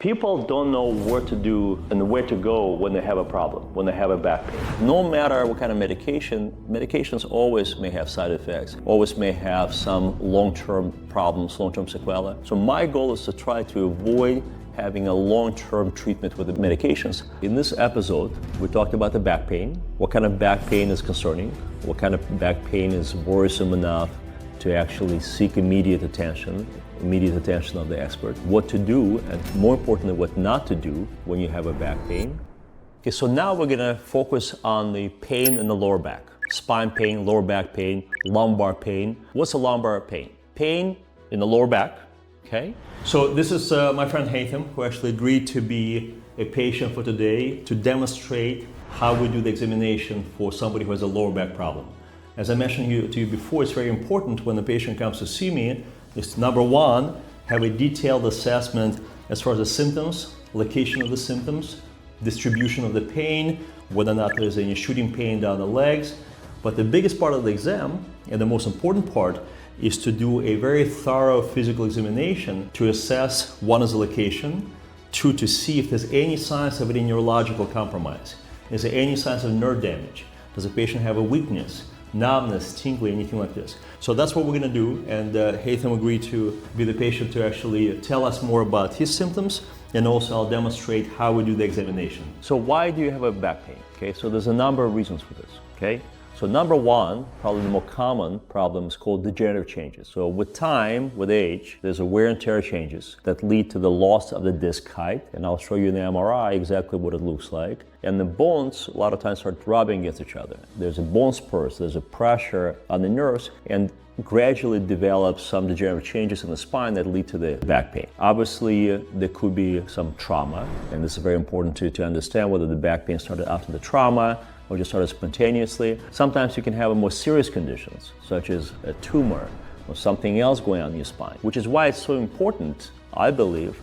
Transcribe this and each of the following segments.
People don't know what to do and where to go when they have a problem, when they have a back pain. No matter what kind of medication, medications always may have side effects, always may have some long-term problems, long-term sequelae. So my goal is to try to avoid having a long-term treatment with the medications. In this episode, we talked about the back pain, what kind of back pain is concerning, what kind of back pain is worrisome enough to actually seek immediate attention of the expert, what to do, and more importantly, what not to do when you have a back pain. Okay, so now we're gonna focus on the pain in the lower back. Spine pain, lower back pain, lumbar pain. What's a lumbar pain? Pain in the lower back, okay? So this is my friend Haytham, who actually agreed to be a patient for today to demonstrate how we do the examination for somebody who has a lower back problem. As I mentioned to you before, it's very important when the patient comes to see me is to, number one, have a detailed assessment as far as the symptoms, location of the symptoms, distribution of the pain, whether or not there's any shooting pain down the legs. But the biggest part of the exam, and the most important part, is to do a very thorough physical examination to assess, one, is the location, two, to see if there's any signs of any neurological compromise. Is there any signs of nerve damage? Does the patient have a weakness, numbness, tingling, anything like this? So that's what we're going to do, and Haytham agreed to be the patient to actually tell us more about his symptoms, and also I'll demonstrate how we do the examination. So why do you have a back pain? Okay, so there's a number of reasons for this, okay? So number one, probably the more common problem is called degenerative changes. So with time, with age, there's a wear and tear changes that lead to the loss of the disc height, and I'll show you in the MRI exactly what it looks like. And the bones a lot of times start rubbing against each other. There's a bone spurs, there's a pressure on the nerves, and gradually develop some degenerative changes in the spine that lead to the back pain. Obviously, there could be some trauma, and this is very important to understand whether the back pain started after the trauma or just started spontaneously. Sometimes you can have more serious conditions, such as a tumor or something else going on in your spine, which is why it's so important, I believe,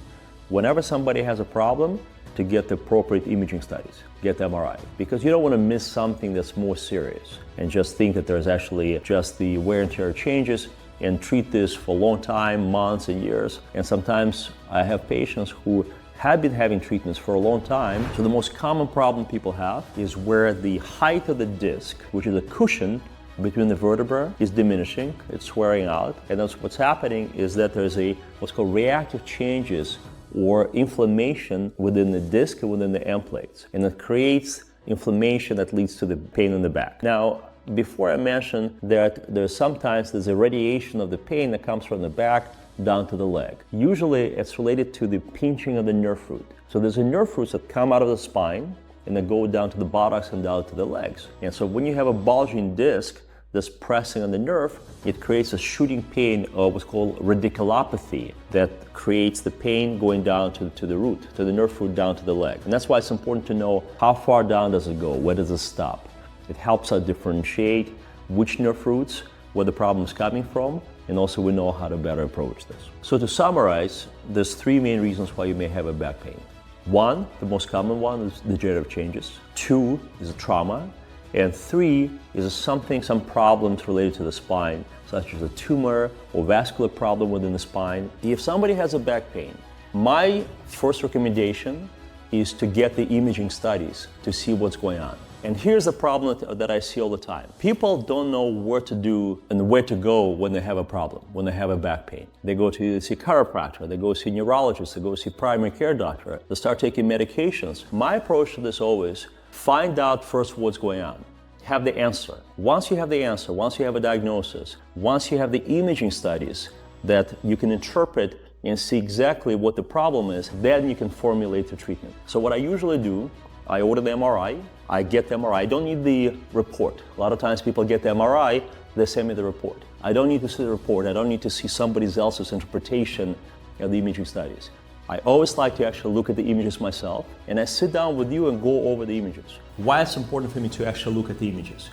whenever somebody has a problem, to get the appropriate imaging studies, get the MRI, because you don't want to miss something that's more serious and just think that there's actually just the wear and tear changes and treat this for a long time, months and years. And sometimes I have patients who have been having treatments for a long time. So the most common problem people have is where the height of the disc, which is a cushion between the vertebrae, is diminishing, it's wearing out. And that's what's happening is that there's what's called reactive changes or inflammation within the disc and within the end plates. And it creates inflammation that leads to the pain in the back. Now, before I mentioned that there's a radiation of the pain that comes from the back down to the leg. Usually it's related to the pinching of the nerve root. So there's a nerve roots that come out of the spine and then go down to the buttocks and down to the legs. And so when you have a bulging disc that's pressing on the nerve, it creates a shooting pain or what's called radiculopathy that creates the pain going down to the root, to the nerve root down to the leg. And that's why it's important to know how far down does it go, where does it stop. It helps us differentiate which nerve roots, where the problem is coming from, and also we know how to better approach this. So to summarize, there's three main reasons why you may have a back pain. One, the most common one, is degenerative changes. Two is a trauma. And three is some problems related to the spine, such as a tumor or vascular problem within the spine. If somebody has a back pain, my first recommendation is to get the imaging studies to see what's going on. And here's the problem that I see all the time. People don't know what to do and where to go when they have a problem, when they have a back pain. They go to see a chiropractor, they go see a neurologist, they go see a primary care doctor, they start taking medications. My approach to this always, find out first what's going on. Have the answer. Once you have the answer, once you have a diagnosis, once you have the imaging studies that you can interpret and see exactly what the problem is, then you can formulate the treatment. So what I usually do, I order the MRI, I get the MRI. I don't need the report. A lot of times people get the MRI, they send me the report. I don't need to see the report. I don't need to see somebody else's interpretation of the imaging studies. I always like to actually look at the images myself, and I sit down with you and go over the images. Why it's important for me to actually look at the images?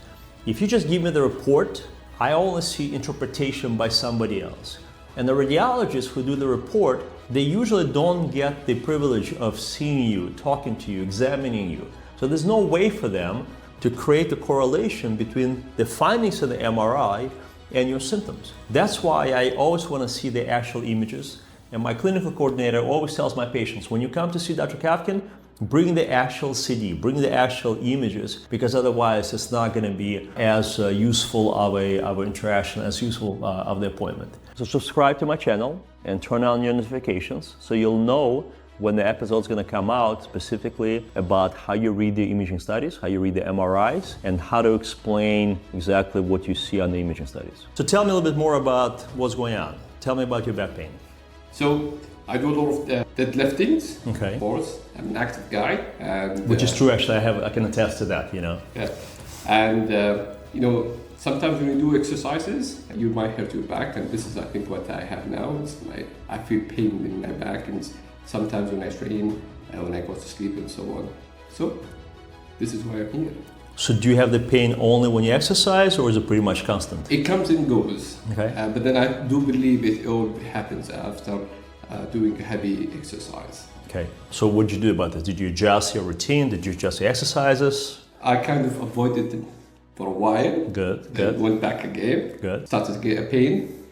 If you just give me the report, I only see interpretation by somebody else. And the radiologists who do the report, they usually don't get the privilege of seeing you, talking to you, examining you. So there's no way for them to create a correlation between the findings of the MRI and your symptoms. That's why I always want to see the actual images And my clinical coordinator always tells my patients, when you come to see Dr. Khavkin, bring the actual CD, bring the actual images, because otherwise it's not going to be as useful of an interaction, as useful of the appointment. So subscribe to my channel and turn on your notifications so you'll know when the episode's going to come out, specifically about how you read the imaging studies, how you read the MRIs, and how to explain exactly what you see on the imaging studies. So tell me a little bit more about what's going on. Tell me about your back pain. So I do a lot of deadliftings, okay. Of course. I'm an active guy. And, which is true, actually. I can attest to that, you know. Yeah. And, you know, sometimes when you do exercises, you might hurt your back, and this is, I think, what I have now. I feel pain in my back, and sometimes when I train, when I go to sleep and so on. So this is why I'm here. So do you have the pain only when you exercise, or is it pretty much constant? It comes and goes. Okay. But then I do believe it all happens after doing heavy exercise. Okay. So what did you do about this? Did you adjust your routine? Did you adjust your exercises? I kind of avoided it for a while. Good. Went back again. Good. Started to get a pain.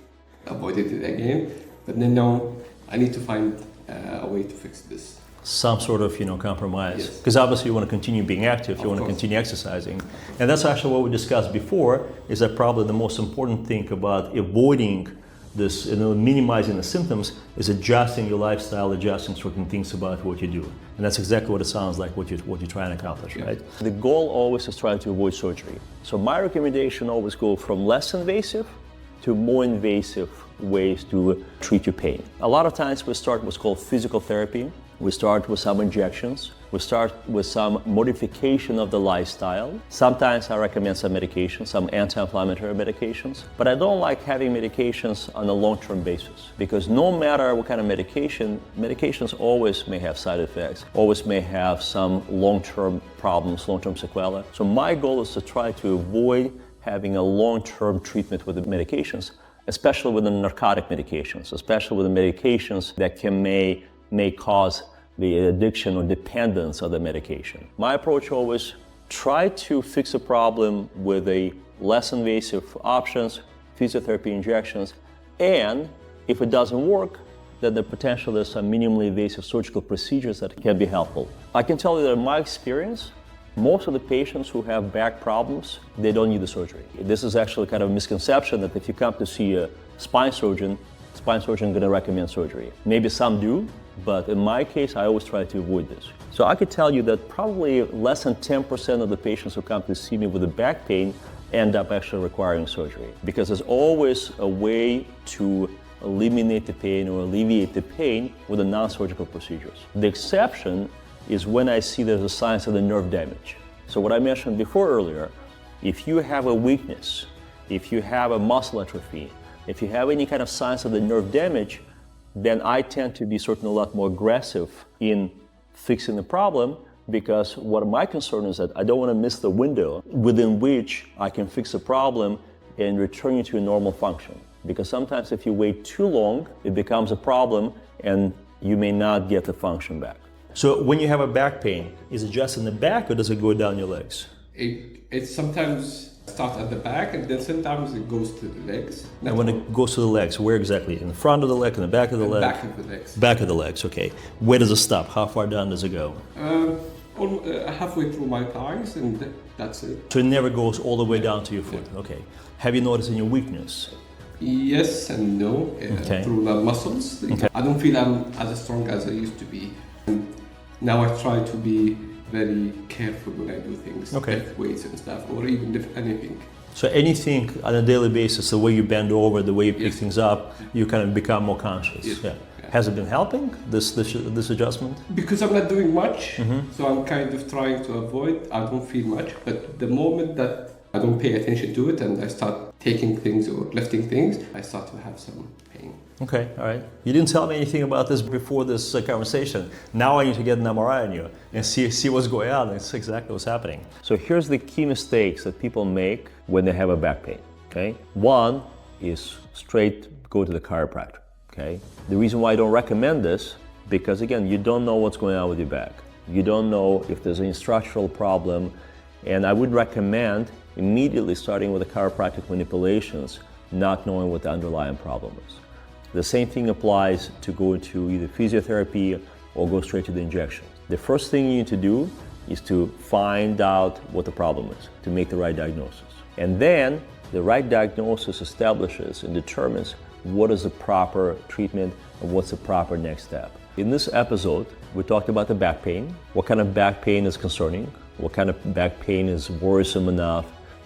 Avoided it again. But then now I need to find a way to fix this. Some sort of, compromise. Yes. Because obviously you want to continue being active, you Of want to course. continue exercising. And that's actually what we discussed before, is that probably the most important thing about avoiding this, minimizing the symptoms, is adjusting your lifestyle, adjusting certain things about what you do. And that's exactly what it sounds like, what you're trying to accomplish, right? The goal always is trying to avoid surgery. So my recommendation always go from less invasive to more invasive ways to treat your pain. A lot of times we start what's called physical therapy. We start with some injections. We start with some modification of the lifestyle. Sometimes I recommend some medications, some anti-inflammatory medications. But I don't like having medications on a long-term basis, because no matter what kind of medication, medications always may have side effects, always may have some long-term problems, long-term sequelae. So my goal is to try to avoid having a long-term treatment with the medications, especially with the narcotic medications, especially with the medications that may cause the addiction or dependence of the medication. My approach always try to fix a problem with a less invasive options, physiotherapy injections, and if it doesn't work, then the potential there's some minimally invasive surgical procedures that can be helpful. I can tell you that in my experience, most of the patients who have back problems, they don't need the surgery. This is actually kind of a misconception that if you come to see a spine surgeon is going to recommend surgery. Maybe some do, but in my case, I always try to avoid this. So I could tell you that probably less than 10% of the patients who come to see me with a back pain end up actually requiring surgery, because there's always a way to eliminate the pain or alleviate the pain with the non-surgical procedures. The exception is when I see there's a signs of the nerve damage. So what I mentioned before earlier, if you have a weakness, if you have a muscle atrophy, if you have any kind of signs of the nerve damage, then I tend to be certainly a lot more aggressive in fixing the problem, because what my concern is that I don't want to miss the window within which I can fix the problem and return you to a normal function. Because sometimes if you wait too long, it becomes a problem and you may not get the function back. So when you have a back pain, is it just in the back or does it go down your legs? It sometimes starts at the back, and then sometimes it goes to the legs. And when it goes to the legs, where exactly? In the front of the leg, in the back of the leg? Back of the legs. Back of the legs, okay. Where does it stop? How far down does it go? Halfway through my thighs, and that's it. So it never goes all the way down to your foot, okay. Have you noticed any weakness? Yes and no, through the muscles. Okay. I don't feel I'm as strong as I used to be. And now I try to be very careful when I do things, lift weights and stuff, or even lift anything. So anything on a daily basis, the way you bend over, the way you pick things up, you kind of become more conscious. Yes. Yeah. Has it been helping, this adjustment? Because I'm not doing much, so I'm kind of trying to avoid. I don't feel much, but the moment that I don't pay attention to it and I start taking things or lifting things, I start to have some pain. Okay, all right. You didn't tell me anything about this before this conversation. Now I need to get an MRI on you and see what's going on. That's exactly what's happening. So here's the key mistakes that people make when they have a back pain, okay? One is straight go to the chiropractor, okay? The reason why I don't recommend this, because again, you don't know what's going on with your back. You don't know if there's any structural problem, and I would recommend immediately starting with the chiropractic manipulations, not knowing what the underlying problem is. The same thing applies to go into either physiotherapy or go straight to the injection. The first thing you need to do is to find out what the problem is, to make the right diagnosis. And then the right diagnosis establishes and determines what is the proper treatment and what's the proper next step. In this episode, we talked about the back pain, what kind of back pain is concerning, what kind of back pain is worrisome enough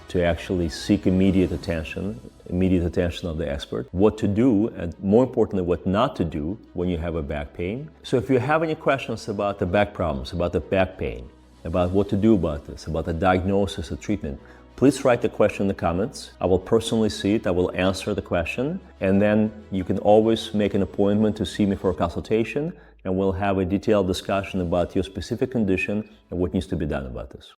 to actually seek immediate attention of the expert, what to do, and more importantly, what not to do when you have a back pain. So if you have any questions about the back problems, about the back pain, about what to do about this, about the diagnosis, the treatment, please write the question in the comments. I will personally see it, I will answer the question, and then you can always make an appointment to see me for a consultation, and we'll have a detailed discussion about your specific condition and what needs to be done about this.